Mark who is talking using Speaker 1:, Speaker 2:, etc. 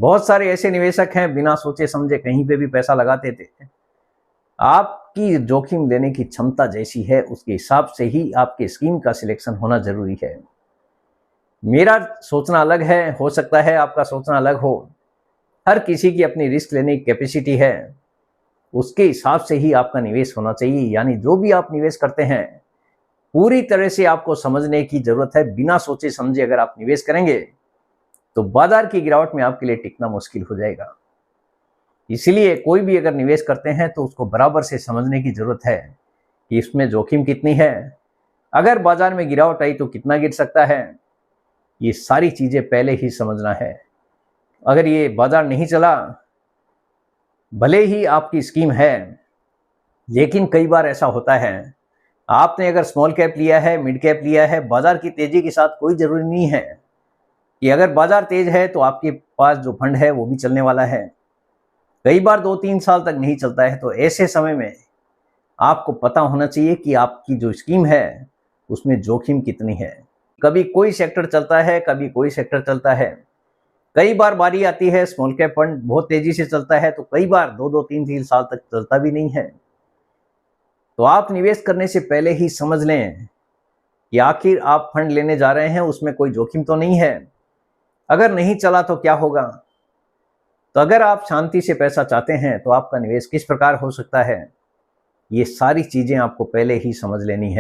Speaker 1: बहुत सारे ऐसे निवेशक हैं बिना सोचे समझे कहीं पे भी पैसा लगाते थे। आपकी जोखिम लेने की क्षमता जैसी है उसके हिसाब से ही आपके स्कीम का सिलेक्शन होना जरूरी है। मेरा सोचना अलग है, हो सकता है आपका सोचना अलग हो। हर किसी की अपनी रिस्क लेने की कैपेसिटी है, उसके हिसाब से ही आपका निवेश होना चाहिए। यानी जो भी आप निवेश करते हैं पूरी तरह से आपको समझने की जरूरत है। बिना सोचे समझे अगर आप निवेश करेंगे तो बाजार की गिरावट में आपके लिए टिकना मुश्किल हो जाएगा। इसलिए कोई भी अगर निवेश करते हैं तो उसको बराबर से समझने की जरूरत है कि इसमें जोखिम कितनी है, अगर बाजार में गिरावट आई तो कितना गिर सकता है। ये सारी चीजें पहले ही समझना है। अगर ये बाजार नहीं चला, भले ही आपकी स्कीम है, लेकिन कई बार ऐसा होता है आपने अगर स्मॉल कैप लिया है, मिड कैप लिया है, बाजार की तेजी के साथ कोई जरूरी नहीं है कि अगर बाजार तेज है तो आपके पास जो फंड है वो भी चलने वाला है। कई बार 2-3 साल तक नहीं चलता है। तो ऐसे समय में आपको पता होना चाहिए कि आपकी जो स्कीम है उसमें जोखिम कितनी है। कभी कोई सेक्टर चलता है, कभी कोई सेक्टर चलता है। कई बार बारी आती है स्मॉल कैप फंड बहुत तेजी से चलता है, तो कई बार 2-3 साल तक चलता भी नहीं है। तो आप निवेश करने से पहले ही समझ लें कि आखिर आप फंड लेने जा रहे हैं उसमें कोई जोखिम तो नहीं है। अगर नहीं चला तो क्या होगा। तो अगर आप शांति से पैसा चाहते हैं तो आपका निवेश किस प्रकार हो सकता है, ये सारी चीजें आपको पहले ही समझ लेनी है।